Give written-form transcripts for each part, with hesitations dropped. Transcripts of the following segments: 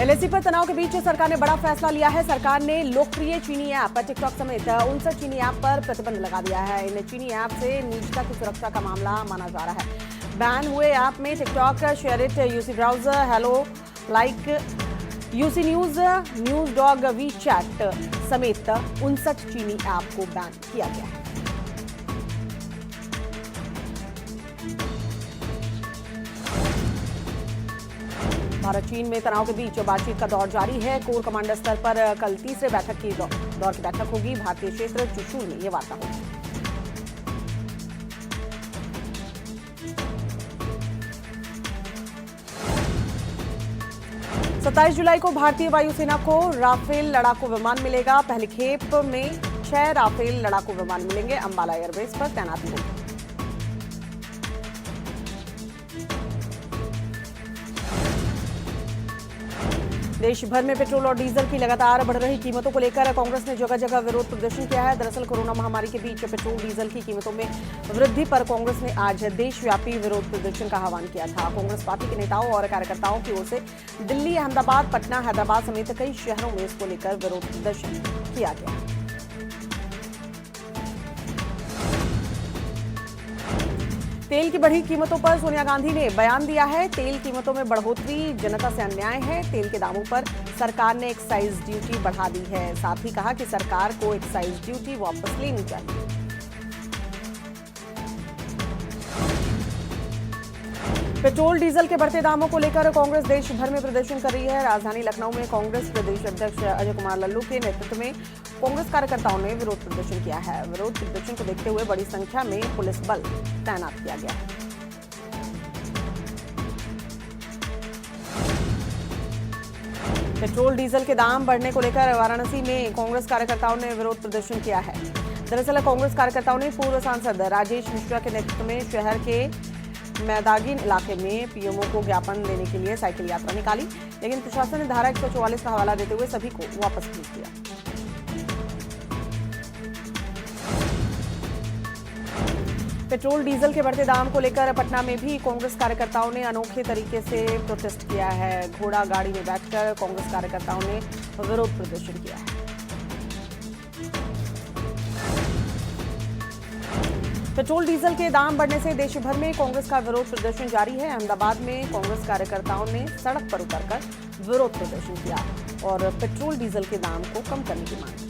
LAC पर तनाव के बीच सरकार ने बड़ा फैसला लिया है। सरकार ने लोकप्रिय चीनी ऐप टिकटॉक समेत 59 चीनी ऐप पर प्रतिबंध लगा दिया है। इन चीनी ऐप से निजता की सुरक्षा का मामला माना जा रहा है। बैन हुए ऐप में TikTok, SHAREit, UC Browser, Helo, Like, UC News, NewsDog, WeChat समेत 59 चीनी ऐप को बैन किया गया है। भारत चीन में तनाव के बीच बातचीत का दौर जारी है। कोर कमांडर स्तर पर कल तीसरे बैठक की दौर की बैठक होगी। भारतीय क्षेत्र चुशूल में ये वार्ता होगी। सत्ताईस जुलाई को भारतीय वायुसेना को राफेल लड़ाकू विमान मिलेगा। पहली खेप में 6 राफेल लड़ाकू विमान मिलेंगे। अंबाला एयरबेस पर तैनाती होगी। देश भर में पेट्रोल और डीजल की लगातार बढ़ रही कीमतों को लेकर कांग्रेस ने जगह जगह विरोध प्रदर्शन किया है। दरअसल कोरोना महामारी के बीच पेट्रोल डीजल की कीमतों में वृद्धि पर कांग्रेस ने आज देशव्यापी विरोध प्रदर्शन का आह्वान किया था। कांग्रेस पार्टी के नेताओं और कार्यकर्ताओं की ओर से दिल्ली, अहमदाबाद, पटना, हैदराबाद समेत कई शहरों में इसको लेकर विरोध प्रदर्शन किया गया। तेल की बढ़ी कीमतों पर सोनिया गांधी ने बयान दिया है। तेल कीमतों में बढ़ोतरी जनता से अन्याय है। तेल के दामों पर सरकार ने एक्साइज ड्यूटी बढ़ा दी है। साथ ही कहा कि सरकार को एक्साइज ड्यूटी वापस लेनी चाहिए। पेट्रोल डीजल के बढ़ते दामों को लेकर कांग्रेस देश भर में प्रदर्शन कर रही है। राजधानी लखनऊ में कांग्रेस प्रदेश अध्यक्ष अजय कुमार लल्लू के नेतृत्व में कांग्रेस कार्यकर्ताओं ने विरोध प्रदर्शन किया है। विरोध प्रदर्शन को देखते हुए बड़ी संख्या में पुलिस बल तैनात किया गया है। पेट्रोल डीजल के दाम बढ़ने को लेकर वाराणसी में कांग्रेस कार्यकर्ताओं ने विरोध प्रदर्शन किया है। दरअसल कांग्रेस कार्यकर्ताओं ने पूर्व सांसद राजेश मिश्रा के नेतृत्व में शहर के मैदागिन इलाके में पीएमओ को ज्ञापन देने के लिए साइकिल यात्रा निकाली, लेकिन प्रशासन ने धारा 144 का हवाला देते हुए सभी को वापस भेज दिया। पेट्रोल डीजल के बढ़ते दाम को लेकर पटना में भी कांग्रेस कार्यकर्ताओं ने अनोखे तरीके से प्रोटेस्ट किया है। घोड़ा गाड़ी में बैठकर कांग्रेस कार्यकर्ताओं ने विरोध प्रदर्शन किया है। पेट्रोल डीजल के दाम बढ़ने से देश भर में कांग्रेस का विरोध प्रदर्शन जारी है। अहमदाबाद में कांग्रेस कार्यकर्ताओं ने सड़क पर उतरकर विरोध प्रदर्शन किया और पेट्रोल डीजल के दाम को कम करने की मांग की।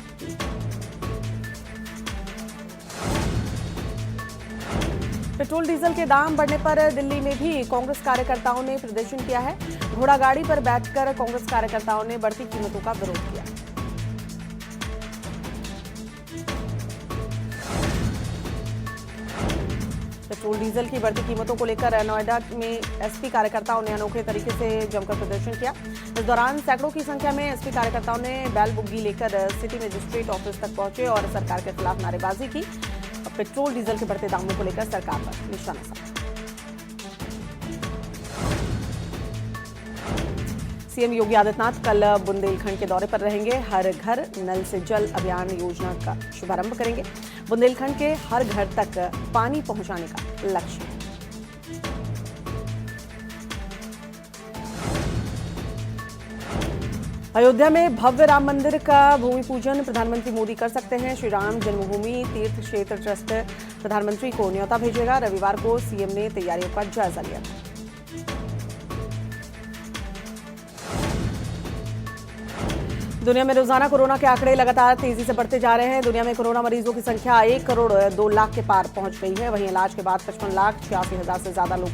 पेट्रोल डीजल के दाम बढ़ने पर दिल्ली में भी कांग्रेस कार्यकर्ताओं ने प्रदर्शन किया है। घोड़ा गाड़ी पर बैठकर कांग्रेस कार्यकर्ताओं ने बढ़ती कीमतों का विरोध किया। पेट्रोल डीजल की बढ़ती कीमतों को लेकर नोएडा में एसपी कार्यकर्ताओं ने अनोखे तरीके से जमकर प्रदर्शन किया। इस दौरान सैकड़ों की संख्या में एसपी कार्यकर्ताओं ने बैल बुग्गी लेकर सिटी मजिस्ट्रेट ऑफिस तक पहुंचे और सरकार के खिलाफ नारेबाजी की। पेट्रोल डीजल के बढ़ते दामों को लेकर सरकार पर निशाना साधा। सीएम योगी आदित्यनाथ कल बुंदेलखंड के दौरे पर रहेंगे। हर घर नल से जल अभियान योजना का शुभारंभ करेंगे। बुंदेलखंड के हर घर तक पानी पहुंचाने का लक्ष्य है। अयोध्या में भव्य राम मंदिर का भूमि पूजन प्रधानमंत्री मोदी कर सकते हैं। श्री राम जन्मभूमि तीर्थ क्षेत्र ट्रस्ट प्रधानमंत्री को न्योता भेजेगा। रविवार को सीएम ने तैयारियों का जायजा लिया था। दुनिया में रोजाना कोरोना के आंकड़े लगातार तेजी से बढ़ते जा रहे हैं। दुनिया में कोरोना मरीजों की संख्या 1 करोड़ 2 लाख के पार पहुंच गई है। वहीं इलाज के बाद 55,86,000 से ज्यादा लोग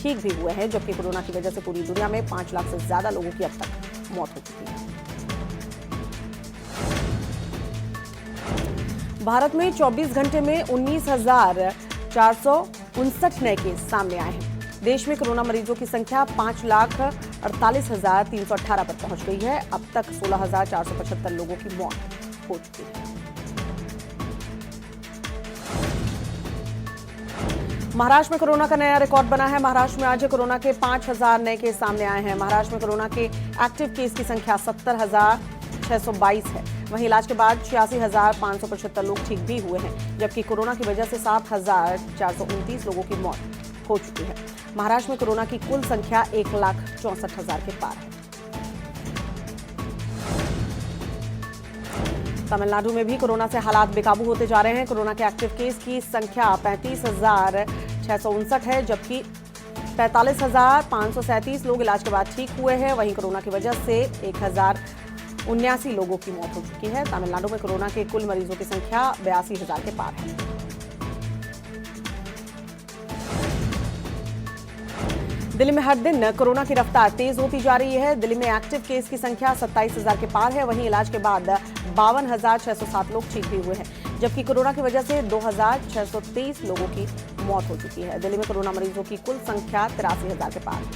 ठीक भी हुए हैं, जबकि कोरोना की वजह से पूरी दुनिया में 5 लाख से ज्यादा लोगों की अब तक मौत हो चुकी है। भारत में 24 घंटे में 19,459 नए केस सामने आए हैं। देश में कोरोना मरीजों की संख्या 5,48,318 पर पहुंच गई है। अब तक 16,475 लोगों की मौत हो चुकी है। महाराष्ट्र में कोरोना का नया रिकॉर्ड बना है। महाराष्ट्र में आज कोरोना के 5,000 नए केस सामने आए हैं। महाराष्ट्र में कोरोना के एक्टिव केस की संख्या 70,622 है। वहीं इलाज के बाद 86,575 लोग ठीक भी हुए हैं, जबकि कोरोना की वजह से 7,429 लोगों की मौत हो चुकी है। महाराष्ट्र में कोरोना की कुल संख्या 1,64,000 के पार है। तमिलनाडु में भी कोरोना से हालात बेकाबू होते जा रहे हैं। कोरोना के एक्टिव केस की संख्या 35,659 है, जबकि 45,537 लोग इलाज के बाद ठीक हुए हैं। वहीं कोरोना की वजह से 1,079 लोगों की मौत हो चुकी है। तमिलनाडु में कोरोना के कुल मरीजों की संख्या 82,000 के पार है। दिल्ली में हर दिन कोरोना की रफ्तार तेज होती जा रही है। दिल्ली में एक्टिव केस की संख्या 27,000 के पार है। वहीं इलाज के बाद 52,607 लोग ठीक भी हुए हैं, जबकि कोरोना की वजह से 2,623 लोगों की मौत हो चुकी है। दिल्ली में कोरोना मरीजों की कुल संख्या 83,000 के पार है।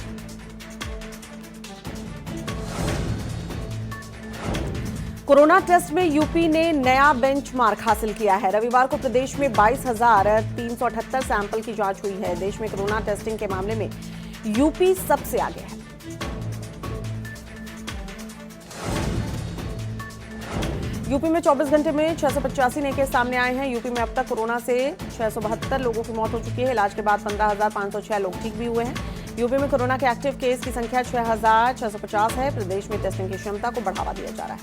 कोरोना टेस्ट में यूपी ने नया बेंचमार्क हासिल किया है। रविवार को प्रदेश में 22,378 सैंपल की जांच हुई है। देश में कोरोना टेस्टिंग के मामले में यूपी सबसे आगे है। यूपी में 24 घंटे में 685 नए केस सामने आए हैं। यूपी में अब तक कोरोना से 672 लोगों की मौत हो चुकी है। इलाज के बाद 15,506 लोग ठीक भी हुए हैं। यूपी में कोरोना के एक्टिव केस की संख्या 6,650 है। प्रदेश में टेस्टिंग की क्षमता को बढ़ावा दिया जा रहा है।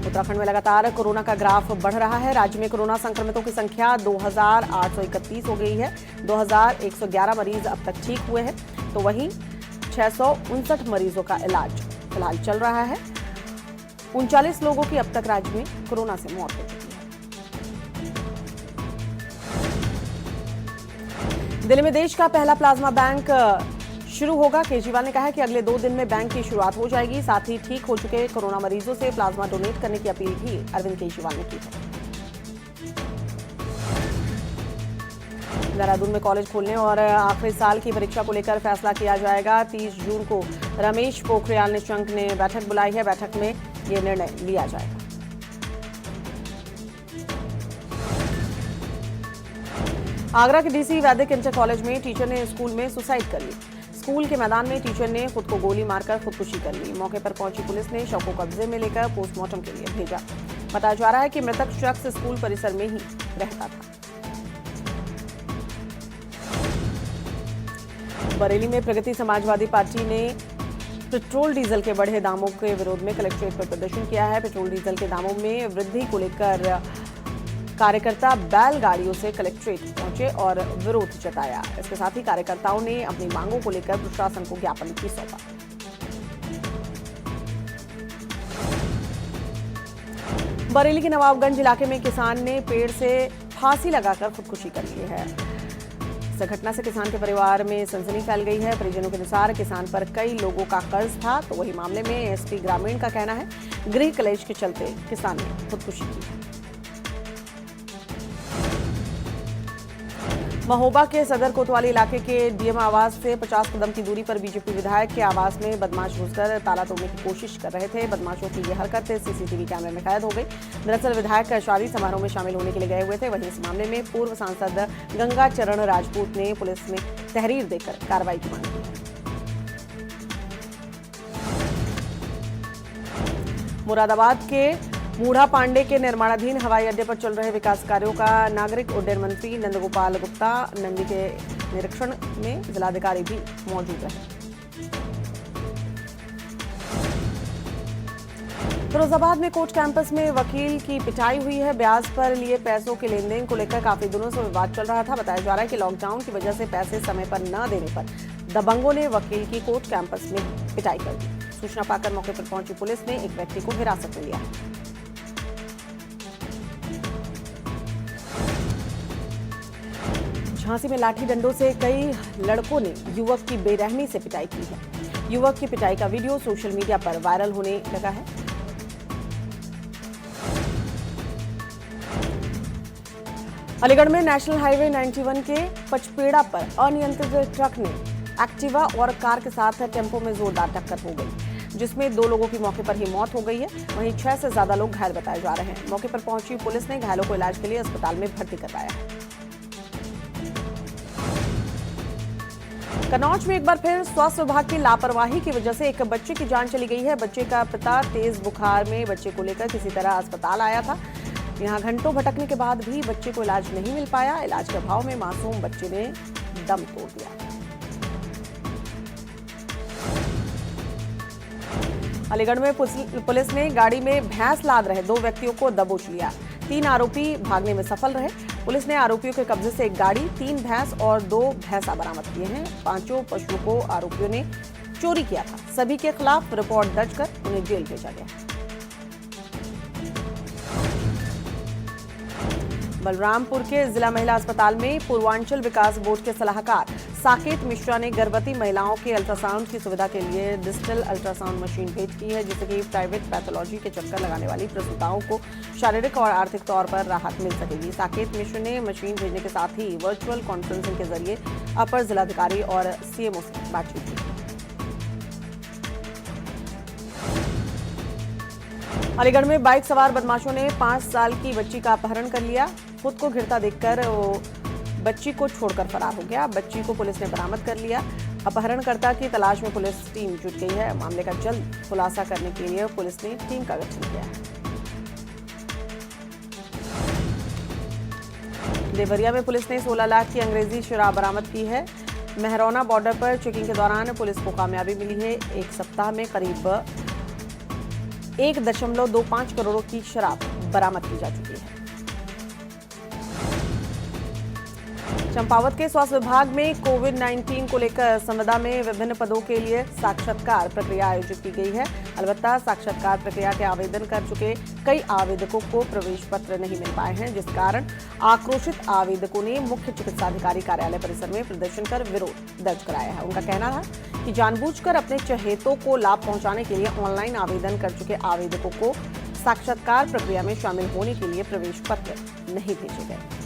उत्तराखंड में लगातार कोरोना का ग्राफ बढ़ रहा है। राज्य में कोरोना संक्रमितों की संख्या 2,831 हो गई है। 2,111 मरीज अब तक ठीक हुए हैं, तो वहीं 659 मरीजों का इलाज फिलहाल चल रहा है। 39 लोगों की अब तक राज्य में कोरोना से मौत हो चुकी है। दिल्ली में देश का पहला प्लाज्मा बैंक शुरू होगा। केजरीवाल ने कहा है कि अगले 2 दिन में बैंक की शुरुआत हो जाएगी। साथ ही ठीक हो चुके कोरोना मरीजों से प्लाज्मा डोनेट करने की अपील भी अरविंद केजरीवाल ने की है। देहरादून में कॉलेज खोलने और आखिरी साल की परीक्षा को लेकर फैसला किया जाएगा। 30 जून को रमेश पोखरियाल निशंक ने बैठक बुलाई है। बैठक में ये निर्णय लिया जाएगा। आगरा के डीसी वैदिक इंटर कॉलेज में टीचर ने स्कूल में सुसाइड कर ली। स्कूल के मैदान में टीचर ने खुद को गोली मारकर खुदकुशी कर ली। मौके पर पहुंची पुलिस ने शव को कब्जे में लेकर पोस्टमार्टम के लिए भेजा। बताया जा रहा है कि मृतक शख्स स्कूल परिसर में ही रहता था। बरेली में प्रगति समाजवादी पार्टी ने पेट्रोल डीजल के बढ़े दामों के विरोध में कलेक्ट्रेट पर प्रदर्शन किया है। पेट्रोल डीजल के दामों में वृद्धि को लेकर कार्यकर्ता बैलगाड़ियों से कलेक्ट्रेट पहुंचे और विरोध जताया। इसके साथ ही कार्यकर्ताओं ने अपनी मांगों को लेकर प्रशासन को ज्ञापन भी सौंपा। बरेली के नवाबगंज इलाके में किसान ने पेड़ से फांसी लगाकर खुदकुशी कर ली है। इस घटना से किसान के परिवार में सनसनी फैल गई है। परिजनों के अनुसार किसान पर कई लोगों का कर्ज था, तो वही मामले में एसपी ग्रामीण का कहना है गृह कलेश के चलते किसान ने खुदकुशी की। महोबा के सदर कोतवाली इलाके के डीएम आवास से 50 कदम की दूरी पर बीजेपी विधायक के आवास में बदमाश घुसकर ताला तोड़ने की कोशिश कर रहे थे। बदमाशों की यह हरकत सीसीटीवी कैमरे में कैद हो गई। दरअसल विधायक शादी समारोह में शामिल होने के लिए गए हुए थे। वहीं इस मामले में पूर्व सांसद गंगा चरण राजपूत ने पुलिस में तहरीर देकर कार्रवाई की मांग की। मुरादाबाद के मूढ़ा पांडे के निर्माणाधीन हवाई अड्डे पर चल रहे विकास कार्यों का नागरिक उड्डयन मंत्री नंदगोपाल गुप्ता नंदी के निरीक्षण में जिलाधिकारी भी मौजूद रहे। फिरोजाबाद में कोर्ट कैंपस में वकील की पिटाई हुई है। ब्याज पर लिए पैसों के लेन देन को लेकर काफी दिनों से विवाद चल रहा था। बताया जा रहा है कि लॉकडाउन की वजह से पैसे समय पर न देने पर दबंगों ने वकील की कोर्ट कैंपस में पिटाई कर दी। सूचना पाकर मौके पर पहुंची पुलिस ने एक व्यक्ति को हिरासत में लिया है। झांसी में लाठी डंडों से कई लड़कों ने युवक की बेरहमी से पिटाई की है। युवक की पिटाई का वीडियो सोशल मीडिया पर वायरल होने लगा है। अलीगढ़ में नेशनल हाईवे 91 के पचपेड़ा पर अनियंत्रित ट्रक ने एक्टिवा और कार के साथ टेम्पो में जोरदार टक्कर हो गई, जिसमें 2 लोगों की मौके पर ही मौत हो गई है। वहीं 6 से ज्यादा लोग घायल बताए जा रहे हैं। मौके पर पहुंची पुलिस ने घायलों को इलाज के लिए अस्पताल में भर्ती करवाया है। कन्नौज में एक बार फिर स्वास्थ्य विभाग की लापरवाही की वजह से एक बच्चे की जान चली गई है। बच्चे का पिता तेज बुखार में बच्चे को लेकर किसी तरह अस्पताल आया था। यहां घंटों भटकने के बाद भी बच्चे को इलाज नहीं मिल पाया। इलाज के अभाव में मासूम बच्चे ने दम तोड़ दिया। अलीगढ़ में पुलिस ने गाड़ी में भैंस लाद रहे 2 व्यक्तियों को दबोच लिया। 3 आरोपी भागने में सफल रहे। पुलिस ने आरोपियों के कब्जे से 1 गाड़ी, 3 भैंस और 2 भैंसा बरामद किए हैं। 5 पशुओं को आरोपियों ने चोरी किया था। सभी के खिलाफ रिपोर्ट दर्ज कर उन्हें जेल भेजा गया। बलरामपुर के जिला महिला अस्पताल में पूर्वांचल विकास बोर्ड के सलाहकार साकेत मिश्रा ने गर्भवती महिलाओं के अल्ट्रासाउंड की सुविधा के लिए डिजिटल अल्ट्रासाउंड मशीन भेंट की है, जिससे कि प्राइवेट पैथोलॉजी के चक्कर लगाने वाली प्रसूताओं को शारीरिक और आर्थिक तौर पर राहत मिल सकेगी। साकेत मिश्रा ने मशीन भेजने के साथ ही वर्चुअल कॉन्फ्रेंसिंग के जरिए अपर जिलाधिकारी और सीएमओ से बातचीत की। अलीगढ़ में बाइक सवार बदमाशों ने 5 साल की बच्ची का अपहरण कर लिया। खुद को घिरता देखकर वो बच्ची को छोड़कर फरार हो गया। बच्ची को पुलिस ने बरामद कर लिया। अपहरणकर्ता की तलाश में पुलिस टीम जुट गई है। मामले का जल्द खुलासा करने के लिए पुलिस ने टीम का गठन किया है। देवरिया में पुलिस ने 16 लाख की अंग्रेजी शराब बरामद की है। मेहरौना बॉर्डर पर चेकिंग के दौरान पुलिस को कामयाबी मिली है। एक सप्ताह में करीब 1.25 करोड़ की शराब बरामद की जा चुकी है। चंपावत के स्वास्थ्य विभाग में कोविड-19 को लेकर संविदा में विभिन्न पदों के लिए साक्षात्कार प्रक्रिया आयोजित की गई है। अलबत्ता साक्षात्कार प्रक्रिया के आवेदन कर चुके कई आवेदकों को प्रवेश पत्र नहीं मिल पाए हैं, जिस कारण आक्रोशित आवेदकों ने मुख्य चिकित्साधिकारी कार्यालय परिसर में प्रदर्शन कर विरोध दर्ज कराया है। उनका कहना था कि जानबूझकर अपने चहेतों को लाभ पहुंचाने के लिए ऑनलाइन आवेदन कर चुके आवेदकों को साक्षात्कार प्रक्रिया में शामिल होने के लिए प्रवेश पत्र नहीं भेजे गए।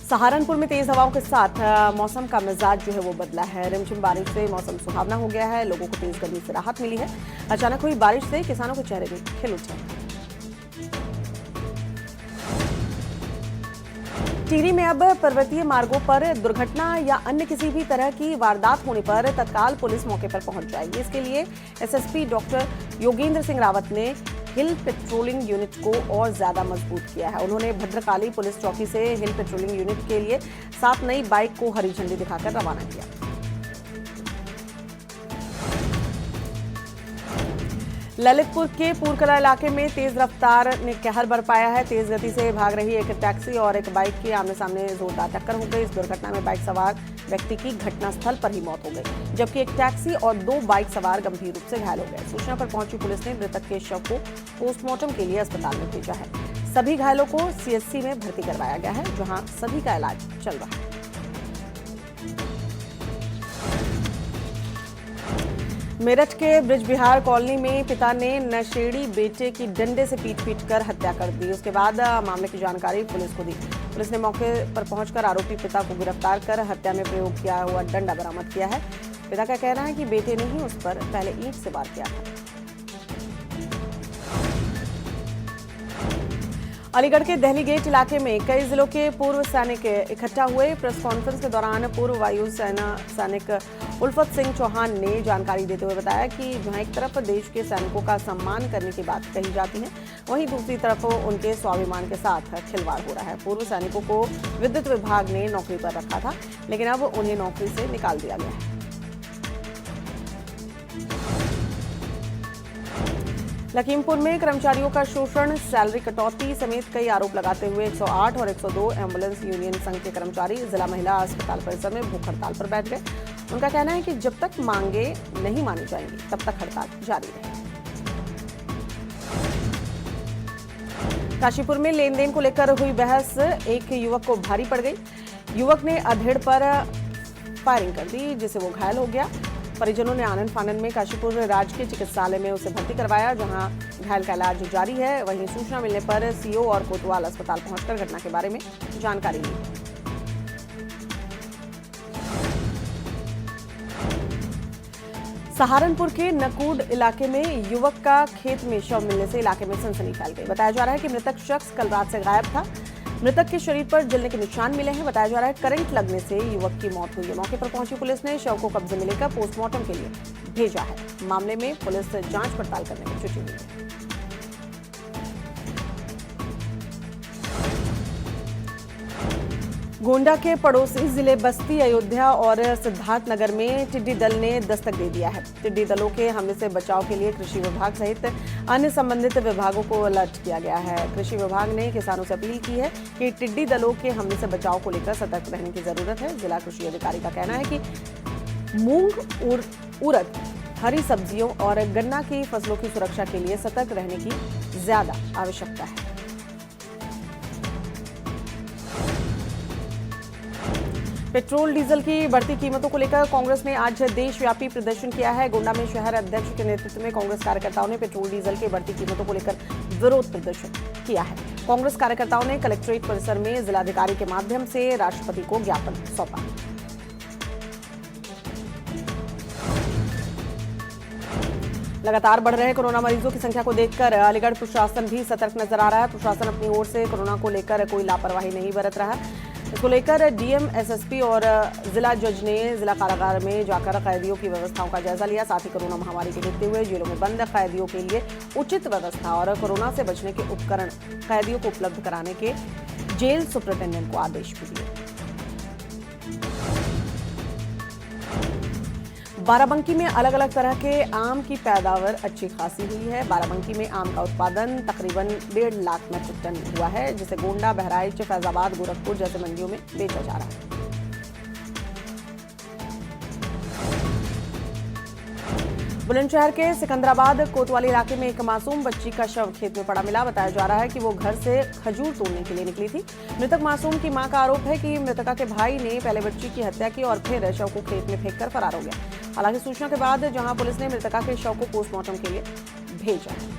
सहारनपुर में तेज हवाओं के साथ मौसम का मिजाज जो है वो बदला है। रिमझिम बारिश से मौसम सुहावना हो गया है। लोगों को तेज गर्मी से राहत मिली है। अचानक हुई बारिश से किसानों के चेहरे भी खिल उठे। टिहरी में अब पर्वतीय मार्गों पर दुर्घटना या अन्य किसी भी तरह की वारदात होने पर तत्काल पुलिस मौके पर पहुंच जाएगी। इसके लिए एसएसपी डॉक्टर योगेंद्र सिंह रावत ने हिल पेट्रोलिंग यूनिट को और ज्यादा मजबूत किया है। उन्होंने भद्रकाली पुलिस चौकी से हिल पेट्रोलिंग यूनिट के लिए 7 नई बाइक को हरी झंडी दिखाकर रवाना किया। ललितपुर के पूरकला इलाके में तेज रफ्तार ने कहर बरपाया है। तेज गति से भाग रही एक टैक्सी और एक बाइक की आमने सामने जोरदार टक्कर हो गई। इस दुर्घटना में बाइक सवार व्यक्ति की घटनास्थल पर ही मौत हो गई, जबकि एक टैक्सी और 2 बाइक सवार गंभीर रूप से घायल हो गए। सूचना पर पहुंची पुलिस ने मृतक के शव को पोस्टमार्टम के लिए अस्पताल में भेजा है। सभी घायलों को सीएचसी में भर्ती करवाया गया है, जहां सभी का इलाज चल रहा है। मेरठ के ब्रिज बिहार कॉलोनी में पिता ने नशेड़ी बेटे की डंडे से पीट कर हत्या कर दी। उसके बाद मामले की जानकारी पुलिस को दी। पुलिस ने मौके पर पहुंचकर आरोपी पिता को गिरफ्तार कर हत्या में प्रयोग किया हुआ डंडा बरामद किया है। पिता का कहना है कि बेटे ने ही उस पर पहले ईंट से वार किया था। अलीगढ़ के दहली गेट इलाके में कई जिलों के पूर्व सैनिक इकट्ठा हुए। प्रेस कॉन्फ्रेंस के दौरान पूर्व वायु सेना सैनिक उल्फत सिंह चौहान ने जानकारी देते हुए बताया कि जहां एक तरफ देश के सैनिकों का सम्मान करने की बात कही जाती है, वहीं दूसरी तरफ उनके स्वाभिमान के साथ खिलवाड़ हो रहा है। पूर्व सैनिकों को विद्युत विभाग ने नौकरी पर रखा था, लेकिन अब उन्हें नौकरी से निकाल दिया गया है। लखीमपुर में कर्मचारियों का शोषण, सैलरी कटौती समेत कई आरोप लगाते हुए 108 और 102 एम्बुलेंस यूनियन संघ के कर्मचारी जिला महिला अस्पताल परिसर में भूख हड़ताल पर बैठ गए। उनका कहना है कि जब तक मांगे नहीं मानी जाएंगी, तब तक हड़ताल जारी रहेगी। काशीपुर में लेन देन को लेकर हुई बहस एक युवक को भारी पड़ गई। युवक ने अधेड़ पर फायरिंग कर दी, जिससे वो घायल हो गया। परिजनों ने आनन फानन में काशीपुर राजकीय चिकित्सालय में उसे भर्ती करवाया, जहां घायल का इलाज जारी है। वहीं सूचना मिलने पर सीओ और कोतवाल अस्पताल पहुंचकर घटना के बारे में जानकारी ली। सहारनपुर के नकूड इलाके में युवक का खेत में शव मिलने से इलाके में सनसनी फैल गई। बताया जा रहा है कि मृतक शख्स कल रात से गायब था। मृतक के शरीर पर जलने के निशान मिले हैं। बताया जा रहा है करंट लगने से युवक की मौत हुई है। मौके पर पहुंची पुलिस ने शव को कब्जे में लेकर पोस्टमार्टम के लिए भेजा है। मामले में पुलिस जांच पड़ताल करने में जुटी हुई है। गोंडा के पड़ोसी जिले बस्ती, अयोध्या और सिद्धार्थनगर में टिड्डी दल ने दस्तक दे दिया है। टिड्डी दलों के हमले से बचाव के लिए कृषि विभाग सहित अन्य संबंधित विभागों को अलर्ट किया गया है। कृषि विभाग ने किसानों से अपील की है कि टिड्डी दलों के हमले से बचाव को लेकर सतर्क रहने की जरूरत है। जिला कृषि अधिकारी का कहना है कि मूंग, उड़द, हरी सब्जियों और गन्ना की फसलों की सुरक्षा के लिए सतर्क रहने की ज्यादा आवश्यकता है। पेट्रोल डीजल की बढ़ती कीमतों को लेकर कांग्रेस ने आज देशव्यापी प्रदर्शन किया है। गोंडा में शहर अध्यक्ष के नेतृत्व में कांग्रेस कार्यकर्ताओं ने पेट्रोल डीजल की बढ़ती कीमतों को लेकर विरोध प्रदर्शन किया है। कांग्रेस कार्यकर्ताओं ने कलेक्ट्रेट परिसर में जिलाधिकारी के माध्यम से राष्ट्रपति को ज्ञापन सौंपा। लगातार बढ़ रहे कोरोना मरीजों की संख्या को देखकर अलीगढ़ प्रशासन भी सतर्क नजर आ रहा है। प्रशासन अपनी ओर से कोरोना को लेकर कोई लापरवाही नहीं बरत रहा है। इसको लेकर डीएम, एसएसपी और जिला जज ने जिला कारागार में जाकर कैदियों की व्यवस्थाओं का जायजा लिया। साथ ही कोरोना महामारी को देखते हुए जेलों में बंद कैदियों के लिए उचित व्यवस्था और कोरोना से बचने के उपकरण कैदियों को उपलब्ध कराने के जेल सुपरिटेंडेंट को आदेश भी दिए। बाराबंकी में अलग अलग तरह के आम की पैदावार अच्छी खासी हुई है। बाराबंकी में आम का उत्पादन तकरीबन 1.5 लाख मीट्रिक टन हुआ है, जिसे गोंडा, बहराइच, फैजाबाद, गोरखपुर जैसे मंडियों में बेचा जा रहा है। बुलंदशहर के सिकंदराबाद कोतवाली इलाके में एक मासूम बच्ची का शव खेत में पड़ा मिला। बताया जा रहा है कि वो घर से खजूर तोड़ने के लिए निकली थी। मृतक मासूम की मां का आरोप है कि मृतका के भाई ने पहले बच्ची की हत्या की और फिर शव को खेत में फेंककर फरार हो गया। हालांकि सूचना के बाद जहां पुलिस ने मृतका के शव को पोस्टमार्टम के लिए भेजा है।